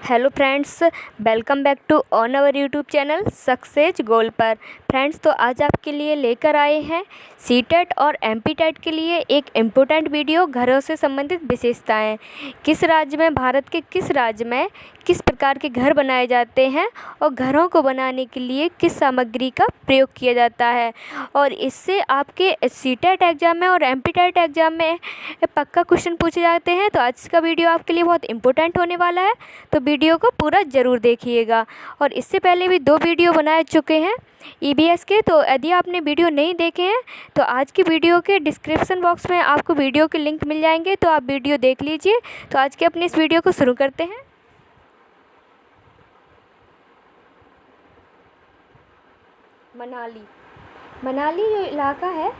Hello friends, welcome back to on our YouTube channel success goal पर। Friends, तो आज आपके लिए लेकर आए हैं सीटेट और एमपीटेट के लिए एक इम्पोर्टेंट वीडियो, घरों से संबंधित विशेषताएं। किस राज्य में, भारत के किस राज्य में किस प्रकार के घर बनाए जाते हैं और घरों को बनाने के लिए किस सामग्री का प्रयोग किया जाता है, और इससे आपके सीटेट एग्ज़ाम में और एमपीटेट एग्ज़ाम में पक्का क्वेश्चन पूछे जाते हैं। तो आज का वीडियो आपके लिए बहुत इंपॉर्टेंट होने वाला है, तो वीडियो को पूरा ज़रूर देखिएगा। और इससे पहले भी 2 वीडियो बना चुके हैं ईबीएस के, तो यदि आपने वीडियो नहीं देखे हैं तो आज की वीडियो के डिस्क्रिप्शन बॉक्स में आपको वीडियो के लिंक मिल जाएंगे, तो आप वीडियो देख लीजिए। तो आज के अपने इस वीडियो को शुरू करते हैं। मनाली जो इलाका है,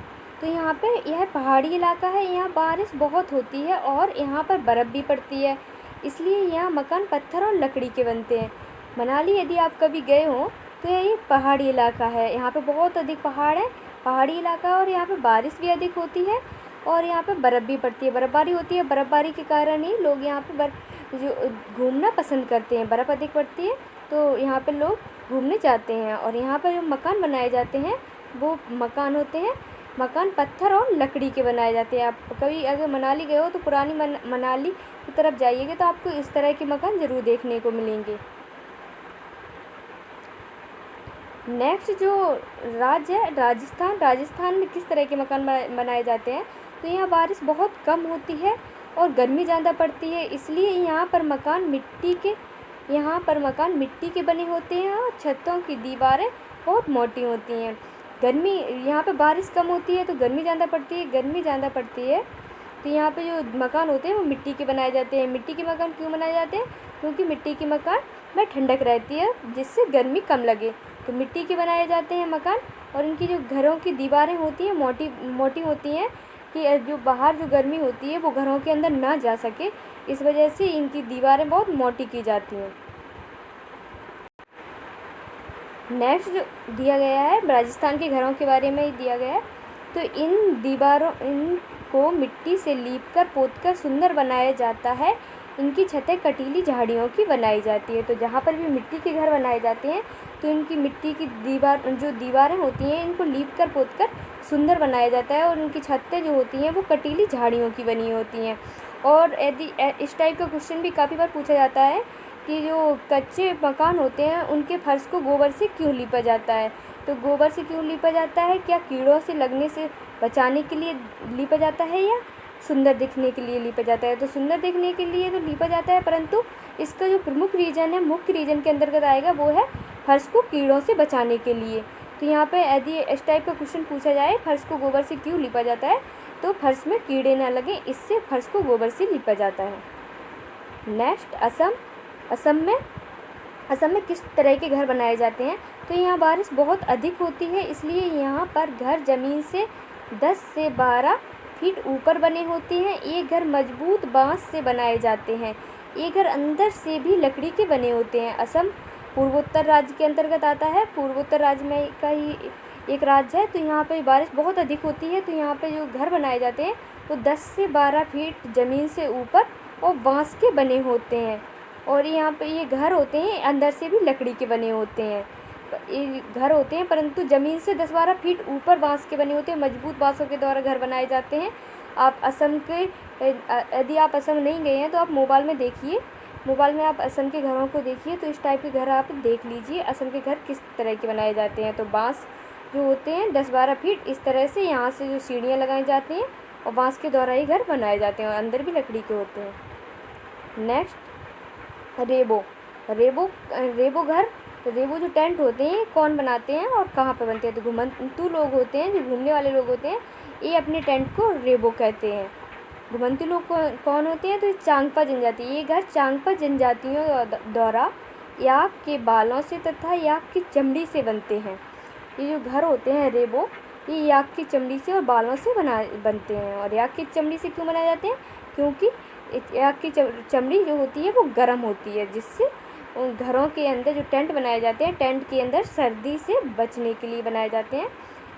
तो यहाँ पे यह पहाड़ी इलाका है। यहाँ बारिश बहुत होती है और यहाँ पर बर्फ़ भी पड़ती है, इसलिए यहाँ मकान पत्थर और लकड़ी के बनते हैं। मनाली यदि आप कभी गए हो तो ये पहाड़ी इलाका है। यहाँ पे बहुत अधिक पहाड़ है, पहाड़ी इलाका है, और यहाँ पे बारिश भी अधिक होती है और यहाँ पे बर्फ़ भी पड़ती है, बर्फ़बारी होती है। बर्फ़बारी के कारण ही लोग यहाँ पे जो घूमना पसंद करते हैं। बर्फ़ अधिक पड़ती है तो यहाँ पे लोग घूमने जाते हैं। और यहाँ पर जो मकान बनाए जाते हैं वो मकान होते हैं, मकान पत्थर और लकड़ी के बनाए जाते हैं। आप कभी अगर मनाली गए हो तो पुरानी मनाली की तरफ जाइएगा तो आपको इस तरह के मकान ज़रूर देखने को मिलेंगे। नेक्स्ट जो राज्य है राजस्थान। राजस्थान में किस तरह के मकान बनाए जाते हैं, तो यहाँ बारिश बहुत कम होती है और गर्मी ज़्यादा पड़ती है, इसलिए यहाँ पर मकान मिट्टी के बने होते हैं और छतों की दीवारें बहुत मोटी होती हैं। गर्मी यहाँ पे बारिश कम होती है तो गर्मी ज़्यादा पड़ती है, तो यहाँ पे जो मकान होते हैं वो मिट्टी के बनाए जाते हैं। मिट्टी के मकान क्यों बनाए जाते हैं, क्योंकि मिट्टी के मकान में ठंडक रहती है जिससे गर्मी कम लगे, तो मिट्टी के बनाए जाते हैं मकान। और इनकी जो घरों की दीवारें होती हैं मोटी होती हैं कि जो बाहर जो गर्मी होती है वो घरों के अंदर ना जा सके, इस वजह से इनकी दीवारें बहुत मोटी की जाती हैं। नेक्स्ट जो दिया गया है राजस्थान के घरों के बारे में ही दिया गया है, तो इनको मिट्टी से लीपकर पोतकर सुंदर बनाया जाता है। इनकी छतें कटीली झाड़ियों की बनाई जाती है। तो जहाँ पर भी मिट्टी के घर बनाए जाते हैं तो इनकी मिट्टी की दीवारें होती हैं इनको लीपकर पोतकर सुंदर बनाया जाता है, और इनकी छतें जो होती हैं वो कटीली झाड़ियों की बनी होती हैं। और यदि इस टाइप का क्वेश्चन भी काफ़ी बार पूछा जाता है कि जो कच्चे मकान होते हैं उनके फर्श को गोबर से क्यों लीपा जाता है। तो गोबर से क्यों लीपा जाता है, क्या कीड़ों से लगने से बचाने के लिए लीपा जाता है या सुंदर दिखने के लिए लीपा जाता है। तो सुंदर दिखने के लिए तो लीपा जाता है, परंतु इसका जो प्रमुख रीज़न है, मुख्य रीज़न के अंतर्गत आएगा, वो है फर्श को कीड़ों से बचाने के लिए। तो यहाँ पे यदि इस टाइप का क्वेश्चन पूछा जाए फर्श को गोबर से क्यों लीपा जाता है, तो फर्श में कीड़े ना लगे इससे फर्श को गोबर से लीपा जाता है। नेक्स्ट असम में किस तरह के घर बनाए जाते हैं, तो यहाँ बारिश बहुत अधिक होती है, इसलिए यहाँ पर घर ज़मीन से 10 से 12 फीट ऊपर बने होते हैं। ये घर मजबूत बांस से बनाए जाते हैं। ये घर अंदर से भी लकड़ी के बने होते हैं। असम पूर्वोत्तर राज्य के अंतर्गत आता है, पूर्वोत्तर राज्य में का ही एक राज्य है। तो यहाँ पे बारिश बहुत अधिक होती है, तो यहाँ पे जो घर बनाए जाते हैं वो 10 से 12 फीट ज़मीन से ऊपर और बांस के बने होते हैं। और यहाँ पे ये घर होते हैं अंदर से भी लकड़ी के बने होते हैं। ये घर होते हैं परंतु ज़मीन से 10-12 फीट ऊपर बांस के बने होते हैं। मजबूत बांसों के द्वारा घर बनाए जाते हैं। आप असम के यदि आप असम नहीं गए हैं तो आप मोबाइल में देखिए, मोबाइल में आप असम के घरों को देखिए, तो इस टाइप के घर आप देख लीजिए असम के घर किस तरह के बनाए जाते हैं। तो बांस जो होते हैं 10-12 फीट इस तरह से यहाँ से जो सीढ़ियाँ लगाई जाती हैं और बांस के द्वारा ही घर बनाए जाते हैं और अंदर भी लकड़ी के होते हैं। नेक्स्ट रेबो जो टेंट होते हैं कौन बनाते हैं और कहाँ पर बनते हैं, तो घुमंतू लोग होते हैं, जो घूमने वाले लोग होते हैं, ये अपने टेंट को रेबो कहते हैं। घुमंतू लोग कौन होते हैं, तो चांगपा जनजाति। ये घर चांगपा जनजातियों द्वारा याक के बालों से तथा याक की चमड़ी से बनते हैं। ये जो घर होते हैं रेबो, ये याक की चमड़ी से और बालों से बनते हैं। और याक की चमड़ी से क्यों बनाए जाते हैं, क्योंकि याक की चमड़ी जो होती है वो गर्म होती है, जिससे उन घरों के अंदर जो टेंट बनाए जाते हैं, टेंट के अंदर सर्दी से बचने के लिए बनाए जाते हैं,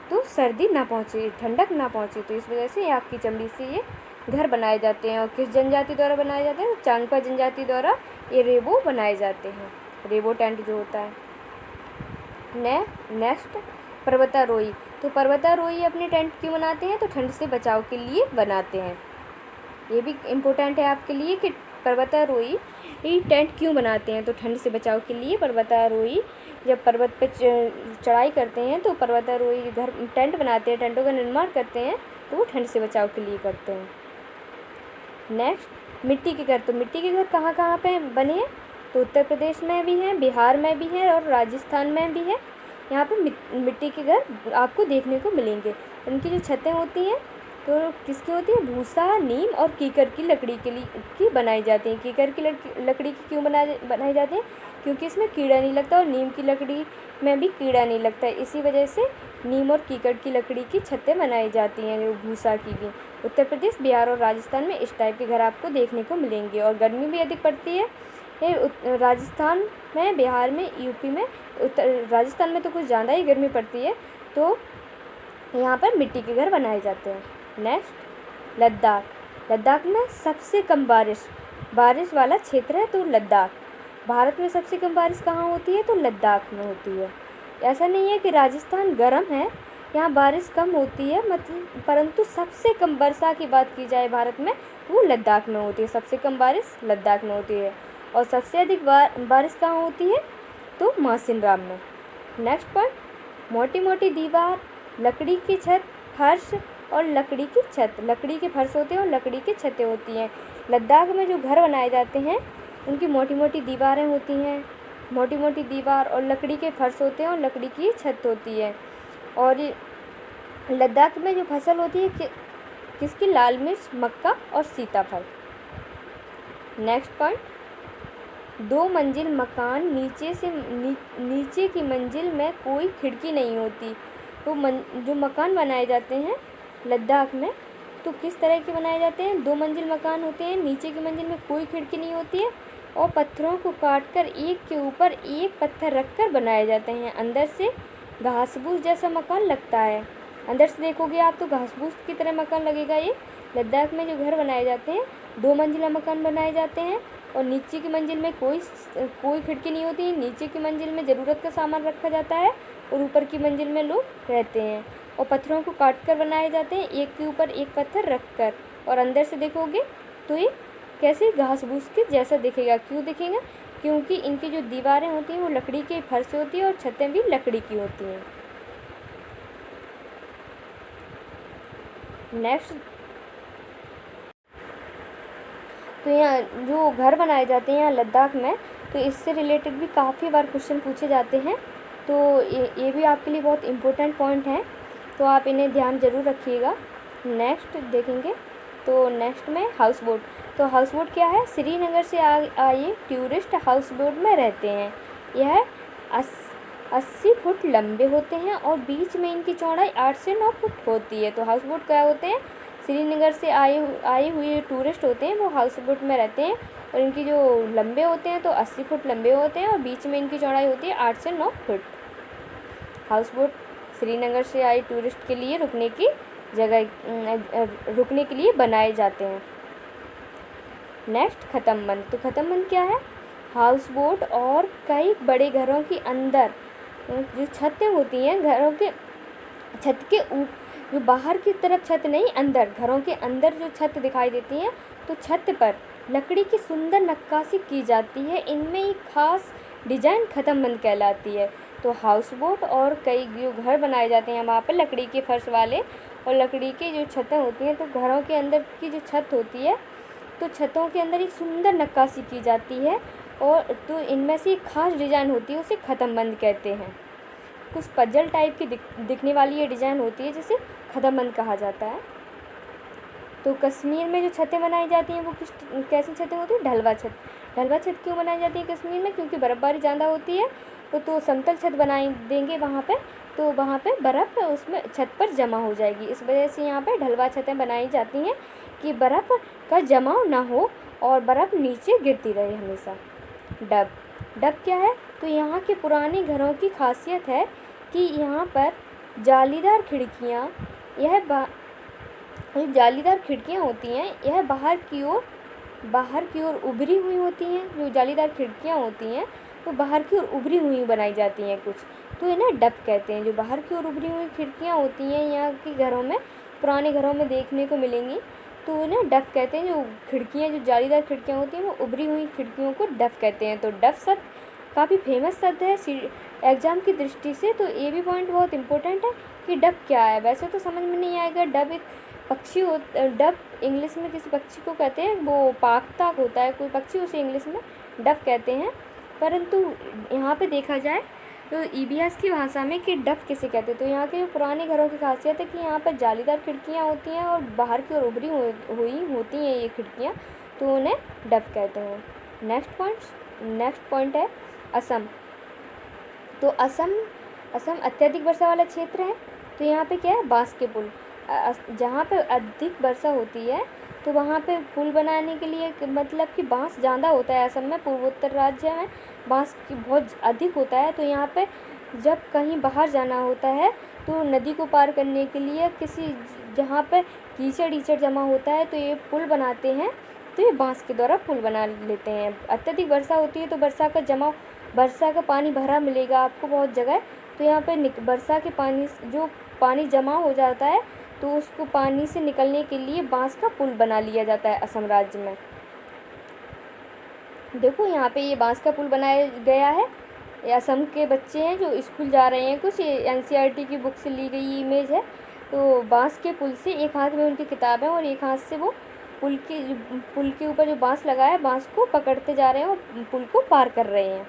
तो सर्दी ना पहुँचे, ठंडक ना पहुँचे, तो इस वजह से याक की चमड़ी से ये घर बनाए जाते हैं और किस जनजाति द्वारा बनाए जाते हैं? चांगपा जनजाति द्वारा ये रेबो बनाए जाते हैं, रेबो टेंट जो होता है। नेक्स्ट पर्वतारोही। तो पर्वतारोही अपने टेंट क्यों बनाते हैं? तो ठंड से बचाव के लिए बनाते हैं। ये भी इम्पोर्टेंट है आपके लिए कि पर्वतारोही टेंट क्यों बनाते हैं? तो ठंड से बचाव के लिए पर्वतारोही जब पर्वत पर चढ़ाई करते हैं तो पर्वतारोही घर टेंट बनाते हैं, टेंटों का निर्माण करते हैं, तो वो ठंड से बचाव के लिए करते हैं। नेक्स्ट मिट्टी के घर। तो मिट्टी के घर कहाँ कहाँ पे बने हैं? तो उत्तर प्रदेश में भी हैं, बिहार में भी हैं और राजस्थान में भी है। यहाँ पे मिट्टी के घर आपको देखने को मिलेंगे। उनकी जो छतें होती हैं तो किसकी होती है? भूसा, नीम और कीकर की लकड़ी की बनाई जाती हैं। कीकर की लकड़ी की क्यों बनाई जाती है? क्योंकि इसमें कीड़ा नहीं लगता और नीम की लकड़ी में भी कीड़ा नहीं लगता है, इसी वजह से नीम और कीकर की लकड़ी की छतें बनाई जाती हैं, जो भूसा की भी। उत्तर प्रदेश, बिहार और राजस्थान में इस टाइप के घर आपको देखने को मिलेंगे। और गर्मी भी अधिक पड़ती है राजस्थान में, बिहार में, यूपी में। राजस्थान में तो कुछ ज़्यादा ही गर्मी पड़ती है, तो यहाँ पर मिट्टी के घर बनाए जाते हैं। नेक्स्ट लद्दाख। लद्दाख में सबसे कम बारिश वाला क्षेत्र है, तो लद्दाख। भारत में सबसे कम बारिश कहाँ होती है? तो लद्दाख में होती है। ऐसा नहीं है कि राजस्थान गर्म है, यहाँ बारिश कम होती है, मतलब परंतु सबसे कम वर्षा की बात की जाए भारत में, वो लद्दाख में होती है। सबसे कम बारिश लद्दाख में होती है। और सबसे अधिक बारिश कहाँ होती है? तो मासिनराम में। नेक्स्ट पॉइंट, मोटी मोटी दीवार, लकड़ी की छत, फर्श और लकड़ी की छत। लकड़ी के फर्श होते हैं और लकड़ी की छतें होती हैं। लद्दाख में जो घर बनाए जाते हैं उनकी मोटी मोटी दीवारें होती हैं, मोटी मोटी दीवार और लकड़ी के फर्श होते हैं और लकड़ी की छत होती है। और लद्दाख में जो फसल होती है किसकी? लाल मिर्च, मक्का और सीताफल। नेक्स्ट पॉइंट, 2 मंजिल मकान, नीचे की मंजिल में कोई खिड़की नहीं होती। तो जो मकान बनाए जाते हैं लद्दाख में तो किस तरह के बनाए जाते हैं? 2 मंजिल मकान होते हैं, नीचे की मंजिल में कोई खिड़की नहीं होती है और पत्थरों को काटकर एक के ऊपर एक पत्थर रखकर बनाए जाते हैं। अंदर से घासबूस जैसा मकान लगता है, अंदर से देखोगे आप तो घासबूस की तरह मकान लगेगा। ये लद्दाख में जो घर बनाए जाते हैं 2 मंजिला मकान बनाए जाते हैं और नीचे की मंजिल में कोई खिड़की नहीं होती है। नीचे की मंजिल में ज़रूरत का सामान रखा जाता है और ऊपर की मंजिल में लोग रहते हैं। और पत्थरों को काट कर बनाए जाते हैं, एक के ऊपर एक पत्थर रख कर। और अंदर से देखोगे तो ये कैसे घास-फूस के जैसा दिखेगा। क्यों दिखेगा? क्योंकि इनकी जो दीवारें होती हैं वो लकड़ी के फर्श होती है और छतें भी लकड़ी की होती हैं। नेक्स्ट, तो यहाँ जो घर बनाए जाते हैं यहाँ लद्दाख में, तो इससे रिलेटेड भी काफ़ी बार क्वेश्चन पूछे जाते हैं। तो ये भी आपके लिए बहुत इम्पोर्टेंट पॉइंट हैं, तो आप इन्हें ध्यान ज़रूर रखिएगा। नेक्स्ट देखेंगे तो नेक्स्ट में हाउस बोट। तो हाउस बोट क्या है? श्रीनगर से आए टूरिस्ट हाउस बोट में रहते हैं। यह 80 फुट लंबे होते हैं और बीच में इनकी चौड़ाई 8 से 9 फुट होती है। तो हाउस बोट क्या होते हैं? श्रीनगर से आए हुए टूरिस्ट होते हैं, वो हाउस बोट में रहते हैं और इनकी जो लंबे होते हैं तो 80 फुट लंबे होते हैं और बीच में इनकी चौड़ाई होती है 8 से 9 फुट। हाउस बोट श्रीनगर से आए टूरिस्ट के लिए रुकने के लिए बनाए जाते हैं। नेक्स्ट, खतमबंद। तो खतमबंद क्या है? हाउस बोट और कई बड़े घरों के अंदर जो छतें होती हैं, घरों के छत के ऊपर, जो बाहर की तरफ छत नहीं, अंदर घरों के अंदर जो छत दिखाई देती है, तो छत पर लकड़ी की सुंदर नक्काशी की जाती है। इनमें एक खास डिजाइन खतमबंद कहलाती है। तो हाउस बोट और कई जो घर बनाए जाते हैं वहाँ पर लकड़ी के फर्श वाले और लकड़ी की जो छतें होती हैं, तो घरों के अंदर की जो छत होती है तो छतों के अंदर एक सुंदर नक्काशी की जाती है और तो इनमें से एक खास डिज़ाइन होती है, उसे खतमबंद कहते हैं। कुछ पजल टाइप की दिखने वाली ये डिज़ाइन होती है जिसे खतमबंद कहा जाता है। तो कश्मीर में जो छतें बनाई जाती हैं वो कैसी छतें होती हैं? ढलवा छत। ढलवा छत क्यों बनाई जाती है कश्मीर में? क्योंकि बर्फ़बारी ज़्यादा होती है, तो समतल छत बनाई देंगे वहाँ पे, तो वहाँ पे बर्फ़ उसमें छत पर जमा हो जाएगी। इस वजह से यहाँ पे ढलवा छतें बनाई जाती हैं कि बर्फ़ का जमाव ना हो और बर्फ़ नीचे गिरती रहे हमेशा। डब क्या है? तो यहाँ के पुराने घरों की खासियत है कि यहाँ पर जालीदार खिड़कियाँ, जो जालीदार खिड़कियाँ होती हैं यह बाहर की ओर उभरी हुई होती हैं। जो जालीदार खिड़कियाँ होती हैं वो बाहर की ओर उभरी हुई बनाई जाती हैं कुछ, तो इन्हें डफ कहते हैं। जो बाहर की ओर उभरी हुई खिड़कियाँ होती हैं यहाँ के घरों में, पुराने घरों में देखने को मिलेंगी, तो इन्हें डफ कहते हैं। जो खिड़कियाँ, जो जालीदार खिड़कियाँ होती हैं वो उभरी हुई खिड़कियों को डफ कहते हैं। तो डफ शब्द काफ़ी फेमस शब्द है एग्ज़ाम की दृष्टि से, तो ये भी पॉइंट बहुत इंपॉर्टेंट है कि डफ क्या है। वैसे तो समझ में नहीं आएगा, डफ एक पक्षी डफ इंग्लिश में किसी पक्षी को कहते हैं, वो पाक होता है कोई पक्षी, उसे इंग्लिश में डफ कहते हैं। परंतु यहाँ पे देखा जाए तो ईवीएस की भाषा में कि डफ किसे कहते हैं, तो यहाँ के जो पुराने घरों की खासियत है कि यहाँ पर जालीदार खिड़कियाँ होती हैं और बाहर की ओर उभरी हुई होती हैं ये खिड़कियाँ, तो उन्हें डफ कहते हैं। नेक्स्ट पॉइंट है असम। तो असम अत्यधिक वर्षा वाला क्षेत्र है, तो यहाँ पे क्या है, बांस के पुल। जहाँ पे अधिक वर्षा होती है तो वहाँ पे पुल बनाने के लिए मतलब कि बांस ज़्यादा होता है। असम में, पूर्वोत्तर राज्य में बांस की बहुत अधिक होता है, तो यहाँ पे जब कहीं बाहर जाना होता है तो नदी को पार करने के लिए किसी जहाँ पे कीचड़ जमा होता है तो ये पुल बनाते हैं, तो ये बांस के द्वारा पुल बना लेते हैं। अत्यधिक वर्षा होती है तो वर्षा का पानी भरा मिलेगा आपको बहुत जगह, तो यहाँ पे वर्षा के पानी, जो पानी जमा हो जाता है तो उसको पानी से निकलने के लिए बांस का पुल बना लिया जाता है असम राज्य में। देखो यहाँ पे ये बांस का पुल बनाया गया है। ये असम के बच्चे हैं जो स्कूल जा रहे हैं, कुछ एनसीईआरटी की बुक से ली गई इमेज है। तो बांस के पुल से एक हाथ में उनकी किताब है और एक हाथ से वो पुल के ऊपर जो बांस लगा है बांस को पकड़ते जा रहे हैं और पुल को पार कर रहे हैं।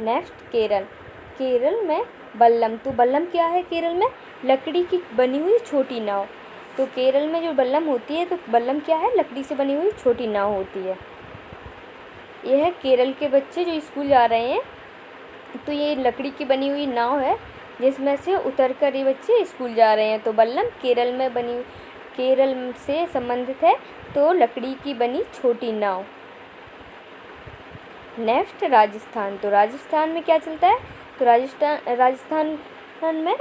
नेक्स्ट केरल में बल्लम। तो बल्लम क्या है, केरल में लकड़ी की बनी हुई छोटी नाव। तो केरल में जो बल्लम होती है, तो बल्लम क्या है, लकड़ी से बनी हुई छोटी नाव होती है। यह है केरल के बच्चे जो स्कूल जा रहे हैं, तो ये लकड़ी की बनी हुई नाव है जिसमें से उतरकर ये बच्चे स्कूल जा रहे हैं। तो बल्लम केरल से संबंधित है, तो लकड़ी की बनी छोटी नाव। नेक्स्ट राजस्थान। तो राजस्थान में क्या चलता है, तो राजस्थान में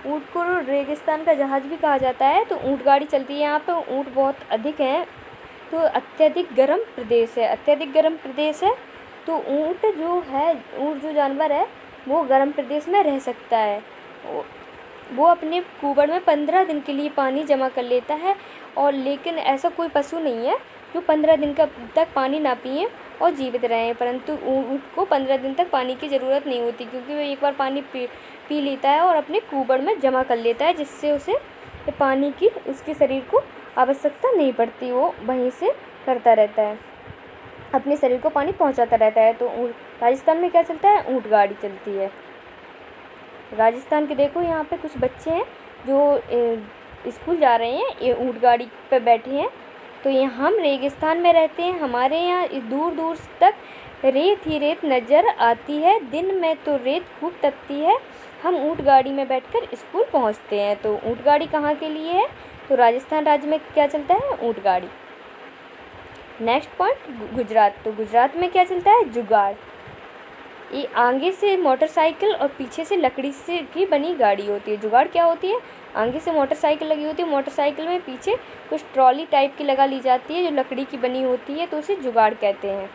ऊँट को रेगिस्तान का जहाज़ भी कहा जाता है। तो ऊँट गाड़ी चलती है यहाँ पे, ऊँट बहुत अधिक हैं, तो अत्यधिक गर्म प्रदेश है। तो ऊँट जो जानवर है वो गर्म प्रदेश में रह सकता है। वो अपने कुबड़ में 15 दिन के लिए पानी जमा कर लेता है, और लेकिन ऐसा कोई पशु नहीं है जो 15 दिन तक पानी ना पिए और जीवित रहें। परंतु ऊँट को 15 दिन तक पानी की ज़रूरत नहीं होती, क्योंकि वो एक बार पानी पी लेता है और अपने कुबड़ में जमा कर लेता है, जिससे उसे पानी की उसके शरीर को आवश्यकता नहीं पड़ती। वो वहीं से करता रहता है, अपने शरीर को पानी पहुंचाता रहता है। तो राजस्थान में क्या चलता है, ऊँट गाड़ी चलती है। राजस्थान के देखो यहाँ पे कुछ बच्चे हैं जो स्कूल जा रहे हैं, ये ऊँट गाड़ी पे बैठे हैं। तो यहाँ हम रेगिस्तान में रहते हैं, हमारे यहाँ दूर दूर तक रेत ही रेत नज़र आती है, दिन में तो रेत खूब तपती है, हम ऊँट गाड़ी में बैठकर स्कूल पहुँचते हैं। तो ऊँट गाड़ी कहाँ के लिए है, तो राजस्थान राज्य में क्या चलता है, ऊँट गाड़ी। Next point Gujarat. तो गुजरात में क्या चलता है, जुगाड़। ये आगे से मोटरसाइकिल और पीछे से लकड़ी से की बनी गाड़ी होती है। जुगाड़ क्या होती है, आगे से मोटरसाइकिल लगी होती है, मोटरसाइकिल में पीछे कुछ ट्रॉली टाइप की लगा ली जाती है जो लकड़ी की बनी होती है, तो उसे जुगाड़ कहते हैं।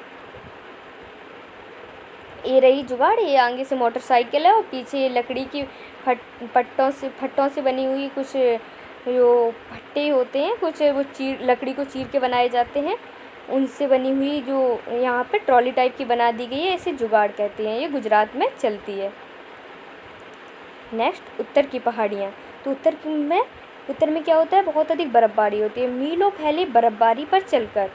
ये रही जुगाड़, ये आगे से मोटरसाइकिल है और पीछे लकड़ी की फट्टों से बनी हुई कुछ जो फट्टे होते हैं, कुछ वो लकड़ी को चीर के बनाए जाते हैं, उनसे बनी हुई जो यहाँ पे ट्रॉली टाइप की बना दी गई है, इसे जुगाड़ कहते हैं। ये गुजरात में चलती है। नेक्स्ट उत्तर की पहाड़ियाँ। तो उत्तर में क्या होता है, बहुत अधिक बर्फ़बारी होती है, मीलों फैले बर्फ़बारी पर चलकर।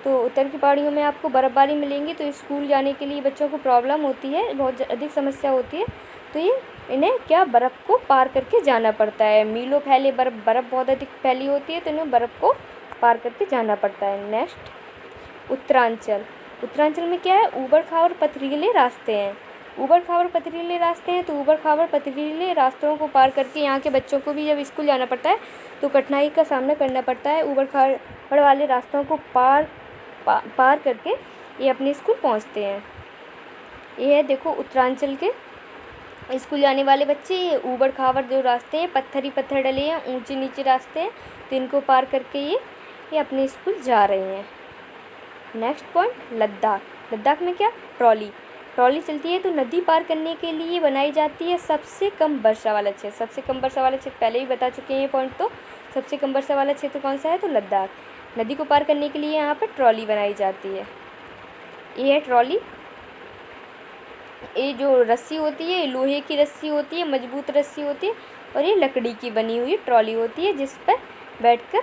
तो उत्तर की पहाड़ियों में आपको बर्फ़बारी मिलेंगी, तो स्कूल जाने के लिए बच्चों को प्रॉब्लम होती है, बहुत अधिक समस्या होती है। तो ये इन्हें क्या बर्फ़ को पार करके जाना पड़ता है। मीलों फैले बर्फ़ बहुत अधिक फैली होती है, तो इन्हें बर्फ़ को पार करके जाना पड़ता है। नेक्स्ट उत्तरांचल में क्या है, ऊबड़ खाबड़ पथरीले रास्ते हैं। तो ऊबड़ खाबड़ पथरीले रास्तों को पार करके यहाँ के बच्चों को भी जब स्कूल जाना पड़ता है तो कठिनाई का सामना करना पड़ता है। ऊबड़ खाबड़ वाले रास्तों को पार करके ये अपने स्कूल पहुँचते हैं। ये है देखो उत्तरांचल के स्कूल जाने वाले बच्चे, ये ऊबड़ खाबड़ जो रास्ते हैं, पत्थर ही पत्थर डले हैं, ऊंचे नीचे रास्ते हैं, तो इनको पार करके ये अपने स्कूल जा रहे हैं। Next point, Ladakh. लद्दाख में क्या, ट्रॉली चलती है। तो नदी पार करने के लिए बनाई जाती है सबसे कम वर्षा वाला क्षेत्र। सबसे कम वर्षा वाला क्षेत्र पहले ही बता चुके हैं ये पॉइंट। तो सबसे कम वर्षा वाला क्षेत्र कौन सा है, तो लद्दाख। नदी को पार करने के लिए यहाँ पर ट्रॉली बनाई जाती है। ये है ट्रॉली। ये जो रस्सी होती है, लोहे की रस्सी होती है, मजबूत रस्सी होती है, और ये लकड़ी की बनी हुई ट्रॉली होती है, जिस पर बैठकर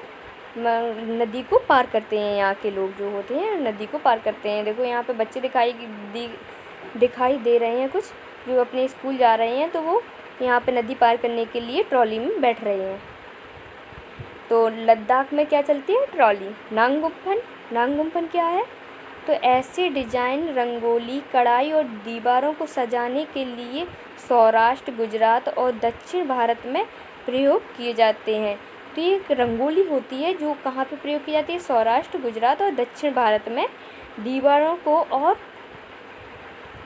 नदी को पार करते हैं। यहाँ के लोग जो होते हैं नदी को पार करते हैं। देखो यहाँ पे बच्चे दिखाई दे रहे हैं कुछ, जो अपने स्कूल जा रहे हैं, तो वो यहाँ पे नदी पार करने के लिए ट्रॉली में बैठ रहे हैं। तो लद्दाख में क्या चलती है, ट्रॉली। नांगगुम्फन क्या है, तो ऐसे डिजाइन, रंगोली, कढ़ाई और दीवारों को सजाने के लिए सौराष्ट्र, गुजरात और दक्षिण भारत में प्रयोग किए जाते हैं। तो ये एक रंगोली होती है जो कहाँ पे प्रयोग की जाती है, सौराष्ट्र, गुजरात और दक्षिण भारत में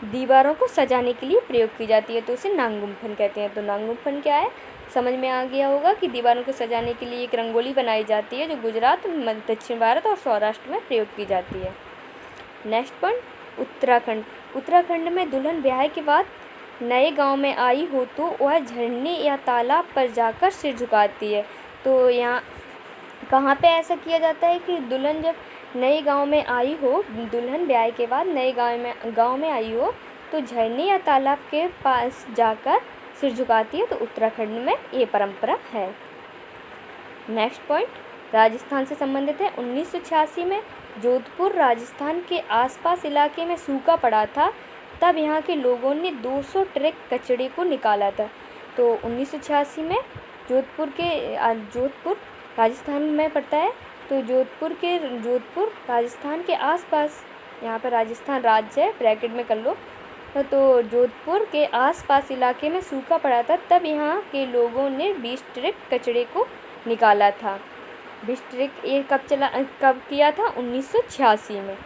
दीवारों को सजाने के लिए प्रयोग की जाती है, तो उसे नांगगुम्फन कहते हैं। तो नांगगुम्फन क्या है, समझ में आ गया होगा कि दीवारों को सजाने के लिए एक रंगोली बनाई जाती है जो गुजरात, दक्षिण भारत और सौराष्ट्र में प्रयोग की जाती है। नेक्स्ट पॉइंट, उत्तराखंड में दुल्हन ब्याह के बाद नए गांव में आई हो तो वह झरने या तालाब पर जाकर सिर झुकाती है। तो यहाँ कहाँ पे ऐसा किया जाता है कि दुल्हन जब नए गांव में आई हो, दुल्हन ब्याह के बाद नए गांव में आई हो, तो झरने या तालाब के पास जाकर सिर झुकाती है। तो उत्तराखंड में ये परंपरा है। नेक्स्ट पॉइंट, राजस्थान से संबंधित है। 1986 में जोधपुर, राजस्थान के आसपास इलाके में सूखा पड़ा था, तब यहाँ के लोगों ने 200 ट्रक कचड़े को निकाला था। तो 1986 में जोधपुर राजस्थान में पड़ता है। तो जोधपुर राजस्थान के आसपास, यहाँ पर राजस्थान राज्य है, ब्रैकेट में कर लो। तो जोधपुर के आसपास इलाके में सूखा पड़ा था, तब यहाँ के लोगों ने 20 ट्रक कचड़े को निकाला था। 20 ट्रक ये कब किया था, 1986 में।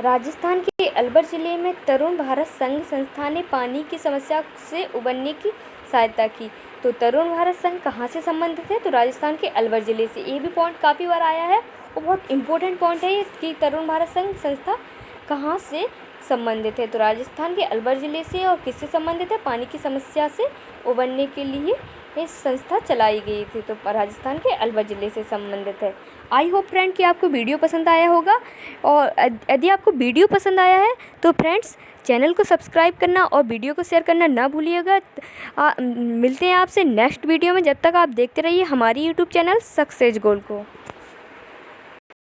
राजस्थान के अलवर जिले में तरुण भारत संघ संस्था ने पानी की समस्या से उबरने की सहायता की। तो तरुण भारत संघ कहाँ से संबंधित है, तो राजस्थान के अलवर जिले से। ये भी पॉइंट काफ़ी बार आया है और बहुत इम्पोर्टेंट पॉइंट है ये कि तरुण भारत संघ संस्था कहाँ से संबंधित है, तो राजस्थान के अलवर जिले से। और किससे संबंधित है, पानी की समस्या से उबरने के लिए ये संस्था चलाई गई थी, तो राजस्थान के अलवर जिले से संबंधित है। आई होप फ्रेंड कि आपको वीडियो पसंद आया होगा, और यदि आपको वीडियो पसंद आया है तो फ्रेंड्स चैनल को सब्सक्राइब करना और वीडियो को शेयर करना ना भूलिएगा। मिलते हैं आपसे नेक्स्ट वीडियो में। जब तक आप देखते रहिए हमारी यूट्यूब चैनल सक्सेस गोल को।